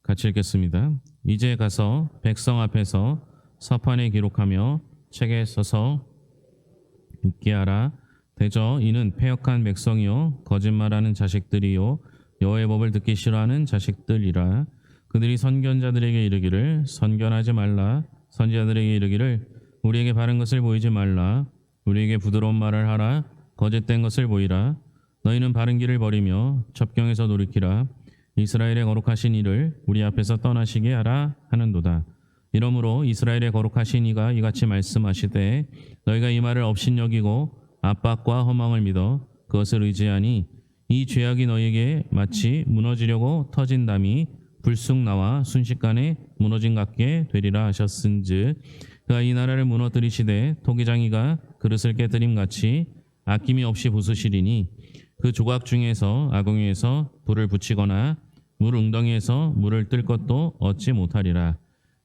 같이 읽겠습니다. 이제 가서 백성 앞에서 서판에 기록하며 책에 써서 읽게 하라. 대저 이는 패역한 백성이요 거짓말하는 자식들이요 여호와의 법을 듣기 싫어하는 자식들이라. 그들이 선견자들에게 이르기를 선견하지 말라. 선지자들에게 이르기를 우리에게 바른 것을 보이지 말라. 우리에게 부드러운 말을 하라. 거짓된 것을 보이라. 너희는 바른 길을 버리며 첩경에서 돌이키라. 이스라엘의 거룩하신 이를 우리 앞에서 떠나시게 하라 하는도다. 이러므로 이스라엘의 거룩하신 이가 이같이 말씀하시되 너희가 이 말을 업신여기고 압박과 허망을 믿어 그것을 의지하니 이 죄악이 너희에게 마치 무너지려고 터진 담이 불쑥 나와 순식간에 무너진 같게 되리라 하셨은즉 그가 이 나라를 무너뜨리시되 토기장이가 그릇을 깨뜨림 같이 아낌이 없이 부수시리니 그 조각 중에서 아궁이에서 불을 붙이거나 물 웅덩이에서 물을 뜰 것도 얻지 못하리라.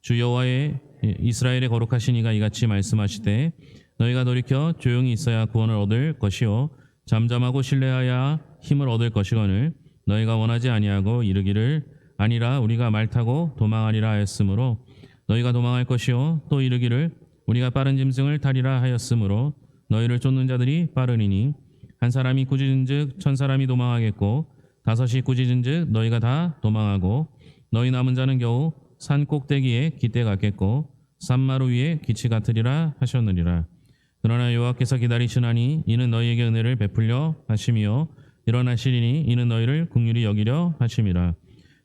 주 여호와의 이스라엘의 거룩하신 이가 이같이 말씀하시되 너희가 돌이켜 조용히 있어야 구원을 얻을 것이요 잠잠하고 신뢰하여 힘을 얻을 것이거늘 너희가 원하지 아니하고 이르기를 아니라 우리가 말 타고 도망하리라 하였으므로 너희가 도망할 것이요 또 이르기를 우리가 빠른 짐승을 타리라 하였으므로 너희를 쫓는 자들이 빠르니니 한 사람이 꾸짖은즉 천 사람이 도망하겠고 다섯이 꾸짖은즉 너희가 다 도망하고 너희 남은 자는 겨우 산 꼭대기에 깃대 같겠고 산마루 위에 기치 같으리라 하셨느니라. 그러나 여호와께서 기다리시나니 이는 너희에게 은혜를 베풀려 하심이요 일어나시리니 이는 너희를 긍휼히 여기려 하심이라.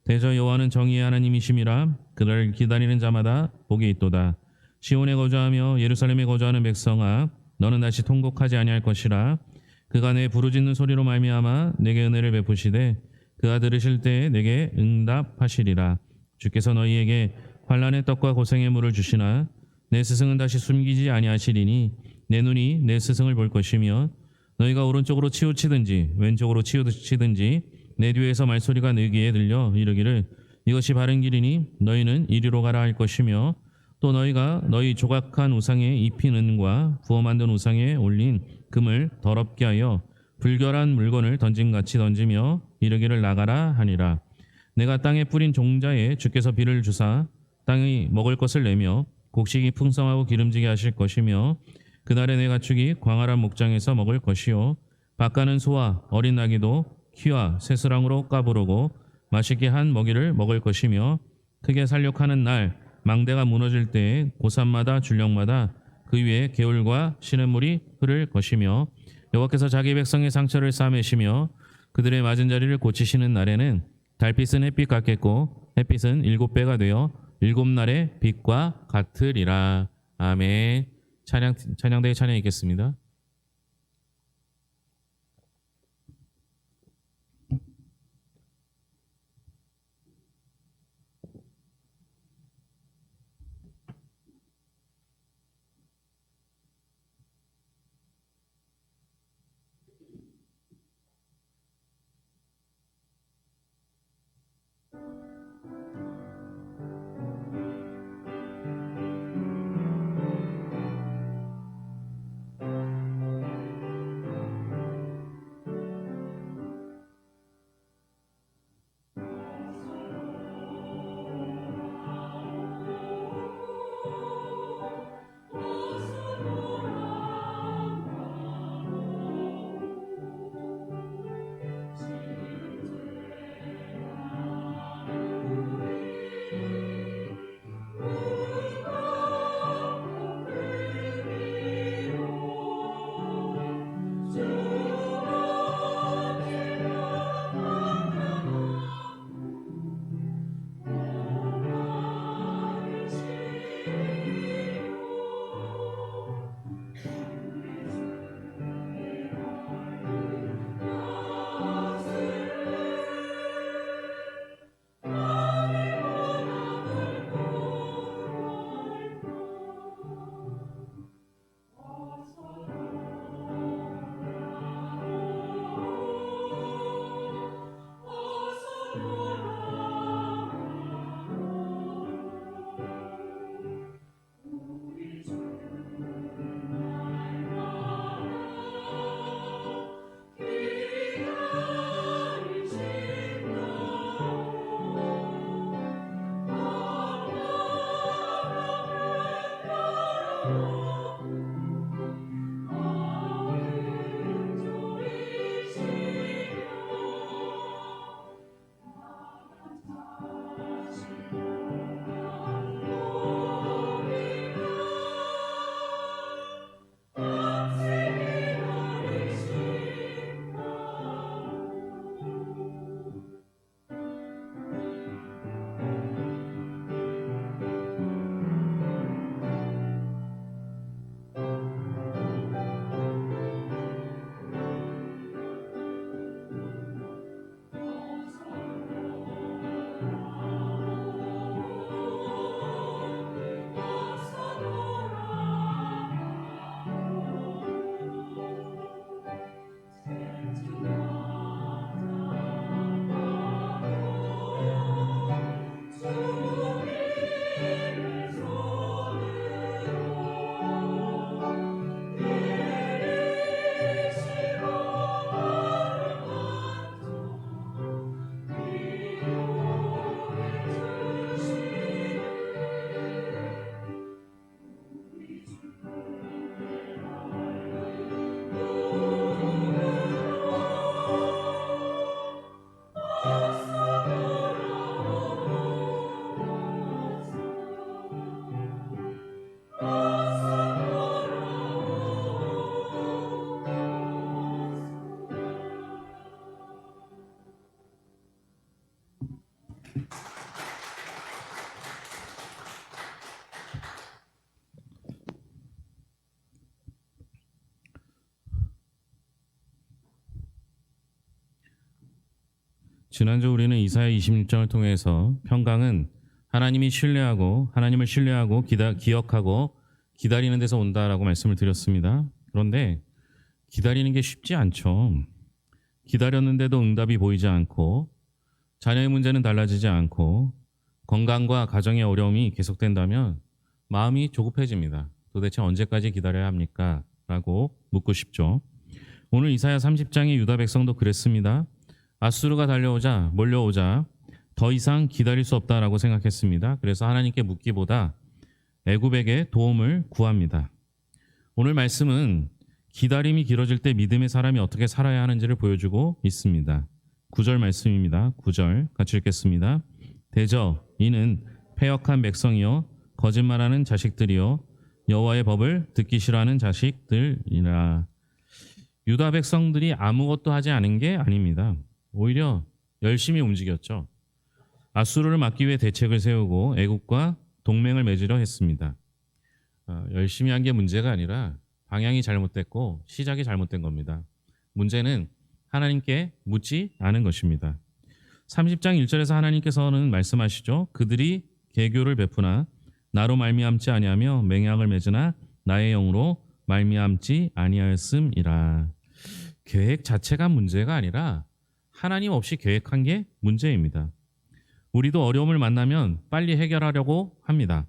대저 여호와는 정의의 하나님이심이라. 그를 기다리는 자마다 복이 있도다. 시온에 거주하며 예루살렘에 거주하는 백성아 너는 다시 통곡하지 아니할 것이라. 그가 내 부르짖는 소리로 말미암아 내게 은혜를 베푸시되 그가 들으실 때에 내게 응답하시리라. 주께서 너희에게 환난의 떡과 고생의 물을 주시나 내 스승은 다시 숨기지 아니하시리니 내 눈이 내 스승을 볼 것이며 너희가 오른쪽으로 치우치든지 왼쪽으로 치우치든지 내 뒤에서 말소리가 내 귀에 들려 이르기를 이것이 바른 길이니 너희는 이리로 가라 할 것이며 또 너희가 너희 조각한 우상에 입힌 은과 부어 만든 우상에 올린 금을 더럽게 하여 불결한 물건을 던짐같이 던지며 이르기를 나가라 하니라. 내가 땅에 뿌린 종자에 주께서 비를 주사 땅이 먹을 것을 내며 곡식이 풍성하고 기름지게 하실 것이며 그날에 내 가축이 광활한 목장에서 먹을 것이요 밭가는 소와 어린 나귀도 키와 새수랑으로 까부르고 맛있게 한 먹이를 먹을 것이며 크게 살육하는 날 망대가 무너질 때에 고산마다 줄령마다 그 위에 개울과 시냇물이 흐를 것이며 여호와께서 자기 백성의 상처를 싸매시며 그들의 맞은 자리를 고치시는 날에는 달빛은 햇빛 같겠고 햇빛은 7배가 되어 7날의 빛과 같으리라. 아멘. 찬양대의 찬양 읽겠습니다. 지난주 우리는 이사야 26장을 통해서 평강은 하나님을 신뢰하고 기억하고 기다리는 데서 온다라고 말씀을 드렸습니다. 그런데 기다리는 게 쉽지 않죠. 기다렸는데도 응답이 보이지 않고 자녀의 문제는 달라지지 않고 건강과 가정의 어려움이 계속된다면 마음이 조급해집니다. 도대체 언제까지 기다려야 합니까? 라고 묻고 싶죠. 오늘 이사야 30장의 유다 백성도 그랬습니다. 아수르가 몰려오자 더 이상 기다릴 수 없다라고 생각했습니다. 그래서 하나님께 묻기보다 애굽에게 도움을 구합니다. 오늘 말씀은 기다림이 길어질 때 믿음의 사람이 어떻게 살아야 하는지를 보여주고 있습니다. 9절 말씀입니다. 9절 같이 읽겠습니다. 대저 이는 패역한 백성이요 거짓말하는 자식들이요 여호와의 법을 듣기 싫어하는 자식들이라. 유다 백성들이 아무것도 하지 않은 게 아닙니다. 오히려 열심히 움직였죠. 아수르를 막기 위해 대책을 세우고 애국과 동맹을 맺으려 했습니다. 열심히 한 게 문제가 아니라 방향이 잘못됐고 시작이 잘못된 겁니다. 문제는 하나님께 묻지 않은 것입니다. 30장 1절에서 하나님께서는 말씀하시죠. 그들이 계교를 베푸나 나로 말미암지 아니하며 맹약을 맺으나 나의 영으로 말미암지 아니하였음이라. 계획 자체가 문제가 아니라 하나님 없이 계획한 게 문제입니다. 우리도 어려움을 만나면 빨리 해결하려고 합니다.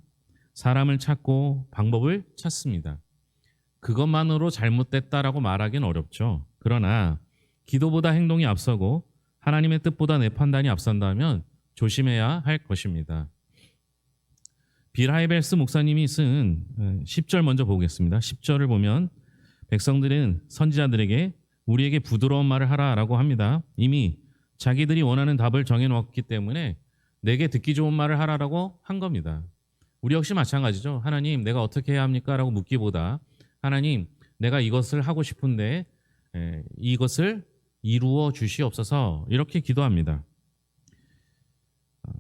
사람을 찾고 방법을 찾습니다. 그것만으로 잘못됐다라고 말하기는 어렵죠. 그러나 기도보다 행동이 앞서고 하나님의 뜻보다 내 판단이 앞선다면 조심해야 할 것입니다. 빌 하이벨스 목사님이 쓴 10절 먼저 보겠습니다. 10절을 보면 백성들은 선지자들에게 우리에게 부드러운 말을 하라라고 합니다. 이미 자기들이 원하는 답을 정해놓았기 때문에 내게 듣기 좋은 말을 하라라고 한 겁니다. 우리 역시 마찬가지죠. 하나님 내가 어떻게 해야 합니까? 라고 묻기보다 하나님 내가 이것을 하고 싶은데 이것을 이루어 주시옵소서 이렇게 기도합니다.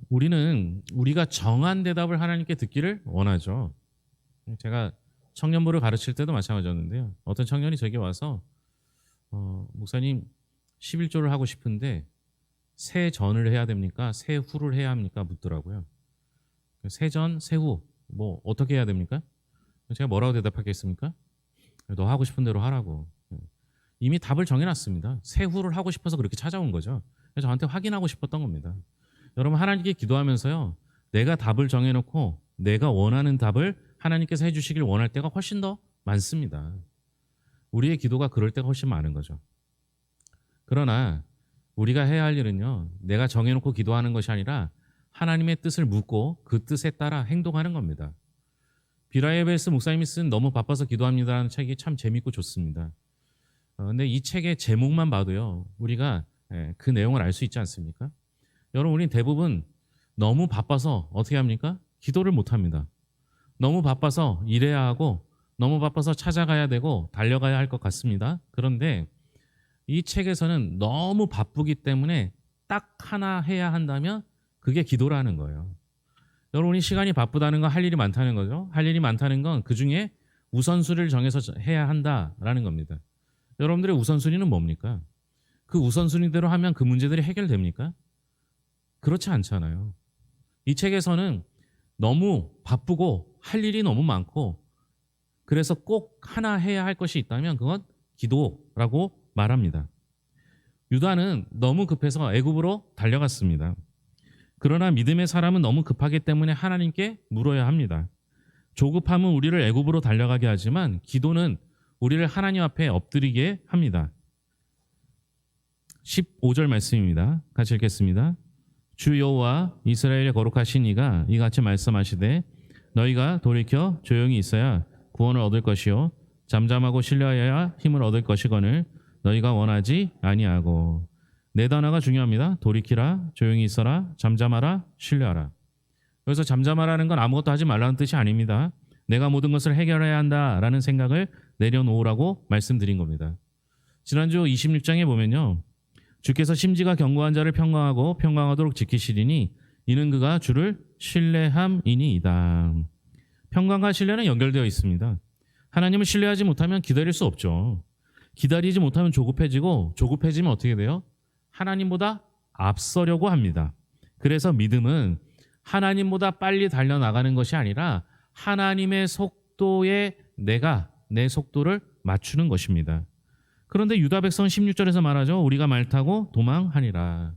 우리는 우리가 정한 대답을 하나님께 듣기를 원하죠. 제가 청년부를 가르칠 때도 마찬가지였는데요. 어떤 청년이 제게 와서 목사님 11조를 하고 싶은데 새 전을 해야 됩니까? 새 후를 해야 합니까? 묻더라고요. 새 전, 새 후 뭐 어떻게 해야 됩니까? 제가 뭐라고 대답하겠습니까? 너 하고 싶은 대로 하라고. 이미 답을 정해놨습니다. 새 후를 하고 싶어서 그렇게 찾아온 거죠. 그래서 저한테 확인하고 싶었던 겁니다. 여러분 하나님께 기도하면서요. 내가 답을 정해놓고 내가 원하는 답을 하나님께서 해주시길 원할 때가 훨씬 더 많습니다. 우리의 기도가 그럴 때가 훨씬 많은 거죠. 그러나 우리가 해야 할 일은요. 내가 정해놓고 기도하는 것이 아니라 하나님의 뜻을 묻고 그 뜻에 따라 행동하는 겁니다. 비라이베스 목사님이 쓴 너무 바빠서 기도합니다라는 책이 참 재밌고 좋습니다. 근데 이 책의 제목만 봐도요. 우리가 그 내용을 알 수 있지 않습니까? 여러분 우리는 대부분 너무 바빠서 어떻게 합니까? 기도를 못합니다. 너무 바빠서 일해야 하고 너무 바빠서 찾아가야 되고 달려가야 할 것 같습니다. 그런데 이 책에서는 너무 바쁘기 때문에 딱 하나 해야 한다면 그게 기도라는 거예요. 여러분이 시간이 바쁘다는 건 할 일이 많다는 거죠. 할 일이 많다는 건 그중에 우선순위를 정해서 해야 한다라는 겁니다. 여러분들의 우선순위는 뭡니까? 그 우선순위대로 하면 그 문제들이 해결됩니까? 그렇지 않잖아요. 이 책에서는 너무 바쁘고 할 일이 너무 많고 그래서 꼭 하나 해야 할 것이 있다면 그건 기도라고 말합니다. 유다는 너무 급해서 애굽으로 달려갔습니다. 그러나 믿음의 사람은 너무 급하기 때문에 하나님께 물어야 합니다. 조급함은 우리를 애굽으로 달려가게 하지만 기도는 우리를 하나님 앞에 엎드리게 합니다. 15절 말씀입니다. 같이 읽겠습니다. 주 여호와 이스라엘의 거룩하신 이가 이같이 말씀하시되 너희가 돌이켜 조용히 있어야 구원을 얻을 것이요 잠잠하고 신뢰하여야 힘을 얻을 것이거늘 너희가 원하지 아니하고. 네 단어가 중요합니다. 돌이키라, 조용히 있어라, 잠잠하라, 신뢰하라. 여기서 잠잠하라는 건 아무것도 하지 말라는 뜻이 아닙니다. 내가 모든 것을 해결해야 한다라는 생각을 내려놓으라고 말씀드린 겁니다. 지난주 26장에 보면요. 주께서 심지가 견고한 자를 평강하고 평강하도록 지키시리니 이는 그가 주를 신뢰함이니이다. 평강과 신뢰는 연결되어 있습니다. 하나님을 신뢰하지 못하면 기다릴 수 없죠. 기다리지 못하면 조급해지고 조급해지면 어떻게 돼요? 하나님보다 앞서려고 합니다. 그래서 믿음은 하나님보다 빨리 달려나가는 것이 아니라 하나님의 속도에 내가 내 속도를 맞추는 것입니다. 그런데 유다 백성은 16절에서 말하죠. 우리가 말 타고 도망하니라.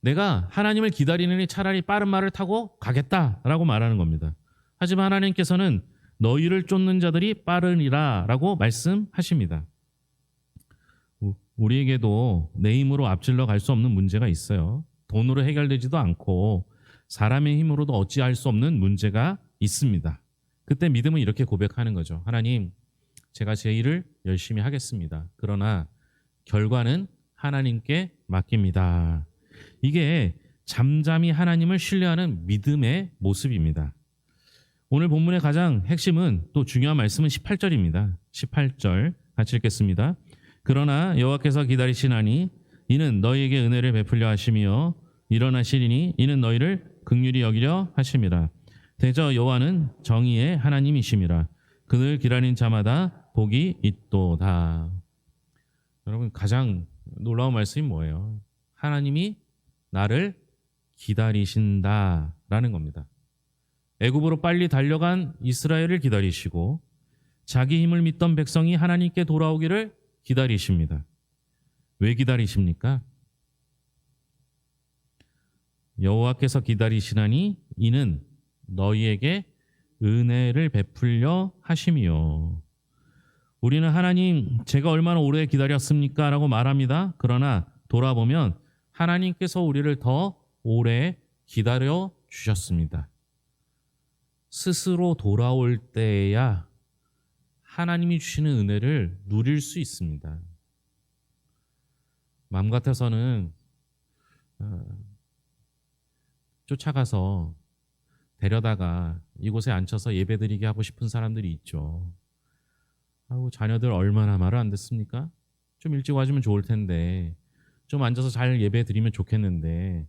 내가 하나님을 기다리느니 차라리 빠른 말을 타고 가겠다라고 말하는 겁니다. 하지만 하나님께서는 너희를 쫓는 자들이 빠르니라 라고 말씀하십니다. 우리에게도 내 힘으로 앞질러 갈 수 없는 문제가 있어요. 돈으로 해결되지도 않고 사람의 힘으로도 어찌할 수 없는 문제가 있습니다. 그때 믿음은 이렇게 고백하는 거죠. 하나님, 제가 제 일을 열심히 하겠습니다. 그러나 결과는 하나님께 맡깁니다. 이게 잠잠히 하나님을 신뢰하는 믿음의 모습입니다. 오늘 본문의 가장 핵심은 또 중요한 말씀은 18절입니다. 18절 같이 읽겠습니다. 그러나 여호와께서 기다리시나니 이는 너희에게 은혜를 베풀려 하시며 일어나시리니 이는 너희를 긍휼히 여기려 하심이라. 대저 여호와는 정의의 하나님이심이라. 그를 기다린 자마다 복이 있도다. 여러분, 가장 놀라운 말씀이 뭐예요? 하나님이 나를 기다리신다라는 겁니다. 애굽으로 빨리 달려간 이스라엘을 기다리시고 자기 힘을 믿던 백성이 하나님께 돌아오기를 기다리십니다. 왜 기다리십니까? 여호와께서 기다리시나니 이는 너희에게 은혜를 베풀려 하심이요. 우리는 하나님, 제가 얼마나 오래 기다렸습니까? 라고 말합니다. 그러나 돌아보면 하나님께서 우리를 더 오래 기다려 주셨습니다. 스스로 돌아올 때야 하나님이 주시는 은혜를 누릴 수 있습니다. 마음 같아서는 쫓아가서 데려다가 이곳에 앉혀서 예배드리게 하고 싶은 사람들이 있죠. 아우, 자녀들 얼마나 말을 안 듣습니까? 좀 일찍 와주면 좋을 텐데, 좀 앉아서 잘 예배드리면 좋겠는데,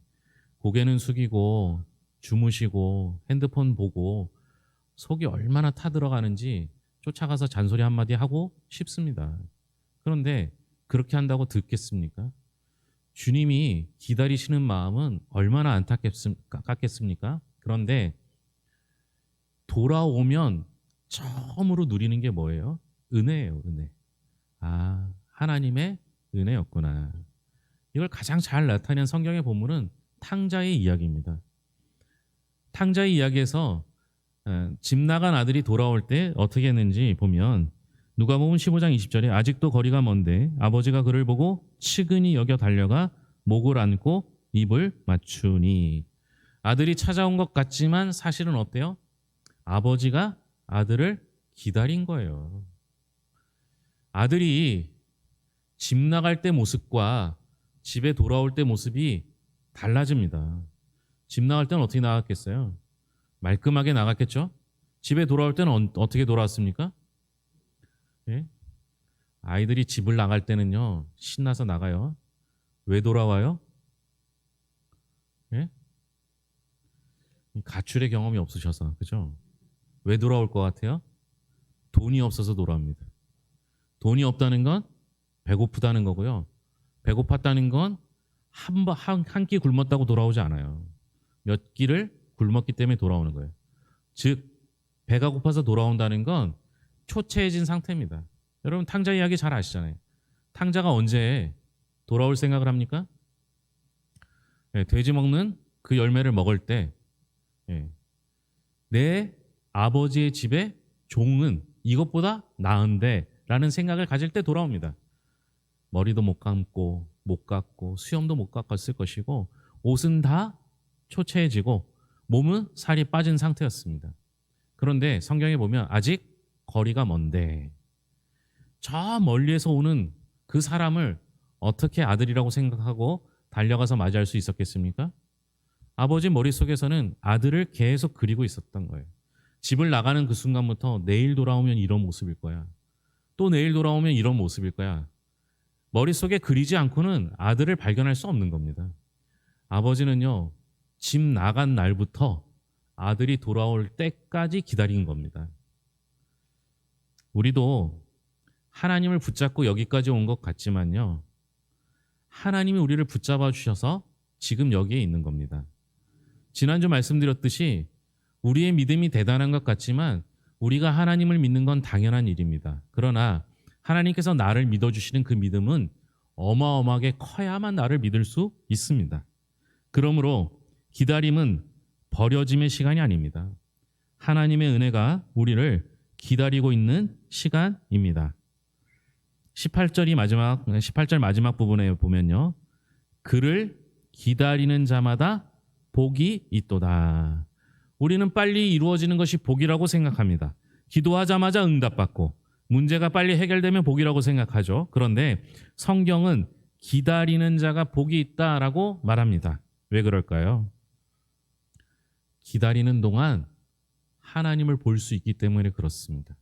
고개는 숙이고 주무시고 핸드폰 보고 속이 얼마나 타들어가는지 쫓아가서 잔소리 한마디 하고 싶습니다. 그런데 그렇게 한다고 듣겠습니까? 주님이 기다리시는 마음은 얼마나 안타깝겠습니까? 그런데 돌아오면 처음으로 누리는 게 뭐예요? 은혜예요, 은혜. 아, 하나님의 은혜였구나. 이걸 가장 잘 나타낸 성경의 본문은 탕자의 이야기입니다. 탕자의 이야기에서 집 나간 아들이 돌아올 때 어떻게 했는지 보면 누가복음 15장 20절에 아직도 거리가 먼데 아버지가 그를 보고 측은히 여겨 달려가 목을 안고 입을 맞추니. 아들이 찾아온 것 같지만 사실은 어때요? 아버지가 아들을 기다린 거예요. 아들이 집 나갈 때 모습과 집에 돌아올 때 모습이 달라집니다. 집 나갈 때는 어떻게 나갔겠어요? 말끔하게 나갔겠죠? 집에 돌아올 때는 어떻게 돌아왔습니까? 예? 아이들이 집을 나갈 때는요, 신나서 나가요. 왜 돌아와요? 예? 가출의 경험이 없으셔서, 그죠? 왜 돌아올 것 같아요? 돈이 없어서 돌아옵니다. 돈이 없다는 건 배고프다는 거고요. 배고팠다는 건 한 끼 굶었다고 돌아오지 않아요. 몇 끼를 굶었기 때문에 돌아오는 거예요. 즉, 배가 고파서 돌아온다는 건 초췌해진 상태입니다. 여러분, 탕자 이야기 잘 아시잖아요. 탕자가 언제 돌아올 생각을 합니까? 네, 돼지 먹는 그 열매를 먹을 때, 내 아버지의 집에 종은 이것보다 나은데 라는 생각을 가질 때 돌아옵니다. 머리도 못 감고 못 깎고 수염도 못 깎았을 것이고 옷은 다 초췌해지고 몸은 살이 빠진 상태였습니다. 그런데 성경에 보면 아직 거리가 먼데 저 멀리에서 오는 그 사람을 어떻게 아들이라고 생각하고 달려가서 맞이할 수 있었겠습니까? 아버지 머릿속에서는 아들을 계속 그리고 있었던 거예요. 집을 나가는 그 순간부터 내일 돌아오면 이런 모습일 거야. 또 내일 돌아오면 이런 모습일 거야. 머릿속에 그리지 않고는 아들을 발견할 수 없는 겁니다. 아버지는요, 집 나간 날부터 아들이 돌아올 때까지 기다린 겁니다. 우리도 하나님을 붙잡고 여기까지 온 것 같지만요, 하나님이 우리를 붙잡아 주셔서 지금 여기에 있는 겁니다. 지난주 말씀드렸듯이 우리의 믿음이 대단한 것 같지만 우리가 하나님을 믿는 건 당연한 일입니다. 그러나 하나님께서 나를 믿어주시는 그 믿음은 어마어마하게 커야만 나를 믿을 수 있습니다. 그러므로 기다림은 버려짐의 시간이 아닙니다. 하나님의 은혜가 우리를 기다리고 있는 시간입니다. 18절 마지막 부분에 보면요. 그를 기다리는 자마다 복이 있도다. 우리는 빨리 이루어지는 것이 복이라고 생각합니다. 기도하자마자 응답받고 문제가 빨리 해결되면 복이라고 생각하죠. 그런데 성경은 기다리는 자가 복이 있다라고 말합니다. 왜 그럴까요? 기다리는 동안 하나님을 볼 수 있기 때문에 그렇습니다.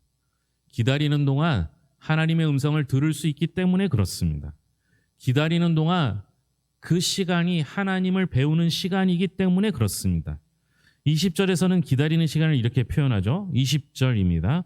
기다리는 동안 하나님의 음성을 들을 수 있기 때문에 그렇습니다. 기다리는 동안 그 시간이 하나님을 배우는 시간이기 때문에 그렇습니다. 20절에서는 기다리는 시간을 이렇게 표현하죠. 20절입니다.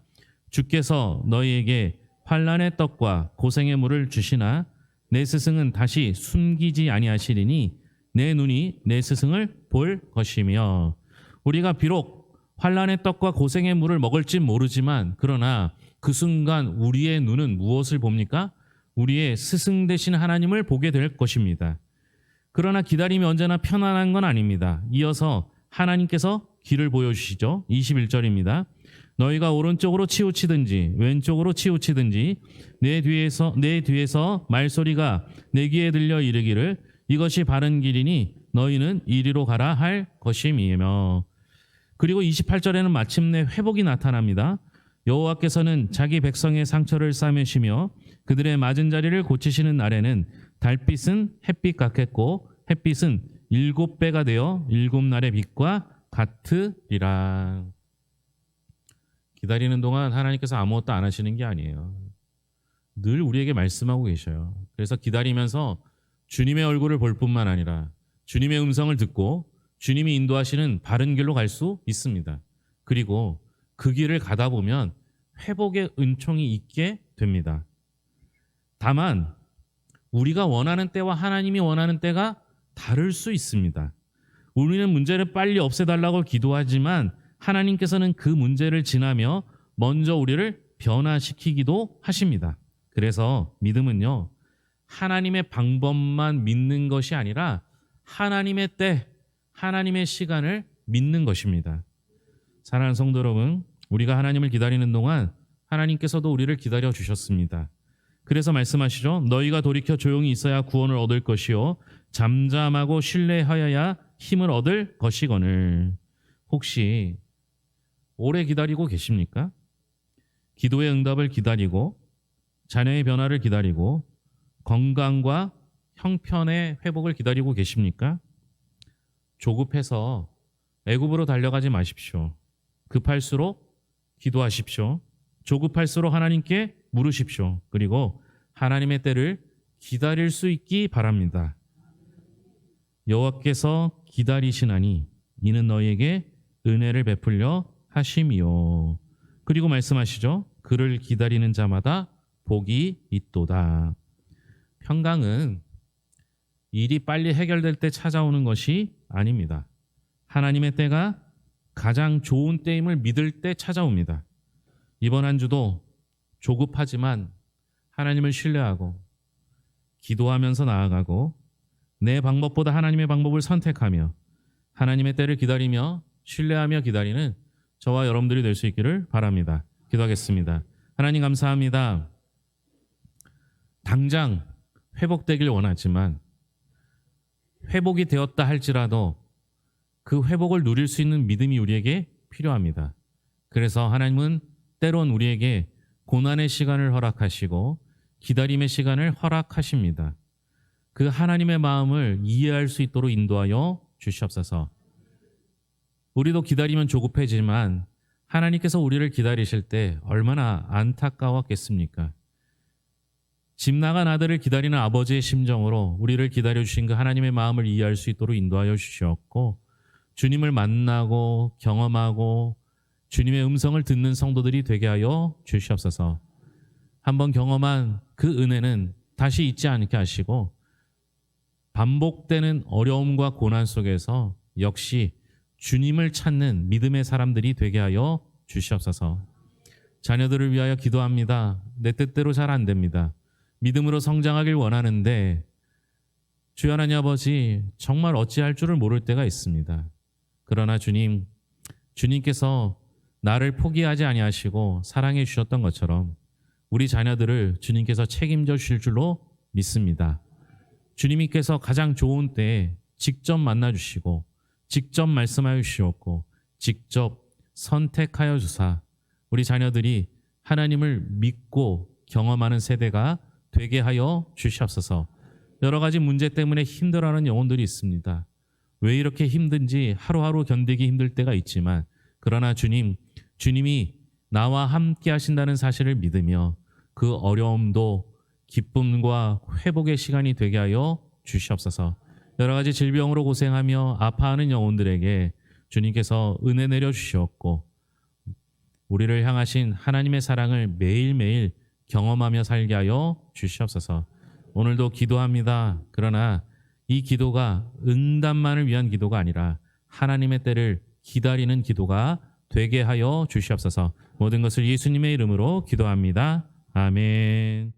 주께서 너희에게 환난의 떡과 고생의 물을 주시나 내 스승은 다시 숨기지 아니하시리니 내 눈이 내 스승을 볼 것이며. 우리가 비록 환난의 떡과 고생의 물을 먹을지 모르지만 그러나 그 순간 우리의 눈은 무엇을 봅니까? 우리의 스승 되신 하나님을 보게 될 것입니다. 그러나 기다림이 언제나 편안한 건 아닙니다. 이어서 하나님께서 길을 보여주시죠. 21절입니다. 너희가 오른쪽으로 치우치든지 왼쪽으로 치우치든지 내 뒤에서 말소리가 내 귀에 들려 이르기를 이것이 바른 길이니 너희는 이리로 가라 할 것임이며. 그리고 28절에는 마침내 회복이 나타납니다. 여호와께서는 자기 백성의 상처를 싸매시며 그들의 맞은 자리를 고치시는 날에는 달빛은 햇빛 같겠고 햇빛은 7배가 되어 7날의 빛과 같으리라. 기다리는 동안 하나님께서 아무것도 안 하시는 게 아니에요. 늘 우리에게 말씀하고 계셔요. 그래서 기다리면서 주님의 얼굴을 볼 뿐만 아니라 주님의 음성을 듣고 주님이 인도하시는 바른 길로 갈 수 있습니다. 그리고 그 길을 가다 보면 회복의 은총이 있게 됩니다. 다만 우리가 원하는 때와 하나님이 원하는 때가 다를 수 있습니다. 우리는 문제를 빨리 없애달라고 기도하지만 하나님께서는 그 문제를 지나며 먼저 우리를 변화시키기도 하십니다. 그래서 믿음은요, 하나님의 방법만 믿는 것이 아니라 하나님의 때, 하나님의 시간을 믿는 것입니다. 사랑하는 성도 여러분, 우리가 하나님을 기다리는 동안 하나님께서도 우리를 기다려 주셨습니다. 그래서 말씀하시죠. 너희가 돌이켜 조용히 있어야 구원을 얻을 것이요 잠잠하고 신뢰하여야 힘을 얻을 것이거늘. 혹시 오래 기다리고 계십니까? 기도의 응답을 기다리고 자녀의 변화를 기다리고 건강과 형편의 회복을 기다리고 계십니까? 조급해서 애굽으로 달려가지 마십시오. 급할수록 기도하십시오. 조급할수록 하나님께 물으십시오. 그리고 하나님의 때를 기다릴 수 있기 바랍니다. 여호와께서 기다리시나니 이는 너희에게 은혜를 베풀려 하심이요. 그리고 말씀하시죠. 그를 기다리는 자마다 복이 있도다. 평강은 일이 빨리 해결될 때 찾아오는 것이 아닙니다. 하나님의 때가 가장 좋은 때임을 믿을 때 찾아옵니다. 이번 한 주도 조급하지만 하나님을 신뢰하고 기도하면서 나아가고 내 방법보다 하나님의 방법을 선택하며 하나님의 때를 기다리며 신뢰하며 기다리는 저와 여러분들이 될 수 있기를 바랍니다. 기도하겠습니다. 하나님 감사합니다. 당장 회복되길 원하지만 회복이 되었다 할지라도 그 회복을 누릴 수 있는 믿음이 우리에게 필요합니다. 그래서 하나님은 때론 우리에게 고난의 시간을 허락하시고 기다림의 시간을 허락하십니다. 그 하나님의 마음을 이해할 수 있도록 인도하여 주시옵소서. 우리도 기다리면 조급해지만 하나님께서 우리를 기다리실 때 얼마나 안타까웠겠습니까? 집 나간 아들을 기다리는 아버지의 심정으로 우리를 기다려주신 그 하나님의 마음을 이해할 수 있도록 인도하여 주시었고 주님을 만나고 경험하고 주님의 음성을 듣는 성도들이 되게 하여 주시옵소서. 한번 경험한 그 은혜는 다시 잊지 않게 하시고 반복되는 어려움과 고난 속에서 역시 주님을 찾는 믿음의 사람들이 되게 하여 주시옵소서. 자녀들을 위하여 기도합니다. 내 뜻대로 잘 안 됩니다. 믿음으로 성장하길 원하는데 주여 하나님 아버지, 정말 어찌할 줄을 모를 때가 있습니다. 그러나 주님께서 나를 포기하지 아니하시고 사랑해 주셨던 것처럼 우리 자녀들을 주님께서 책임져 주실 줄로 믿습니다. 주님께서 가장 좋은 때에 직접 만나 주시고 직접 말씀하여 주시옵고 직접 선택하여 주사 우리 자녀들이 하나님을 믿고 경험하는 세대가 되게 하여 주시옵소서. 여러 가지 문제 때문에 힘들어하는 영혼들이 있습니다. 왜 이렇게 힘든지 하루하루 견디기 힘들 때가 있지만 그러나 주님이 나와 함께 하신다는 사실을 믿으며 그 어려움도 기쁨과 회복의 시간이 되게 하여 주시옵소서. 여러 가지 질병으로 고생하며 아파하는 영혼들에게 주님께서 은혜 내려 주시옵고 우리를 향하신 하나님의 사랑을 매일매일 경험하며 살게 하여 주시옵소서. 오늘도 기도합니다. 그러나 이 기도가 응답만을 위한 기도가 아니라 하나님의 때를 기다리는 기도가 되게 하여 주시옵소서. 모든 것을 예수님의 이름으로 기도합니다. 아멘.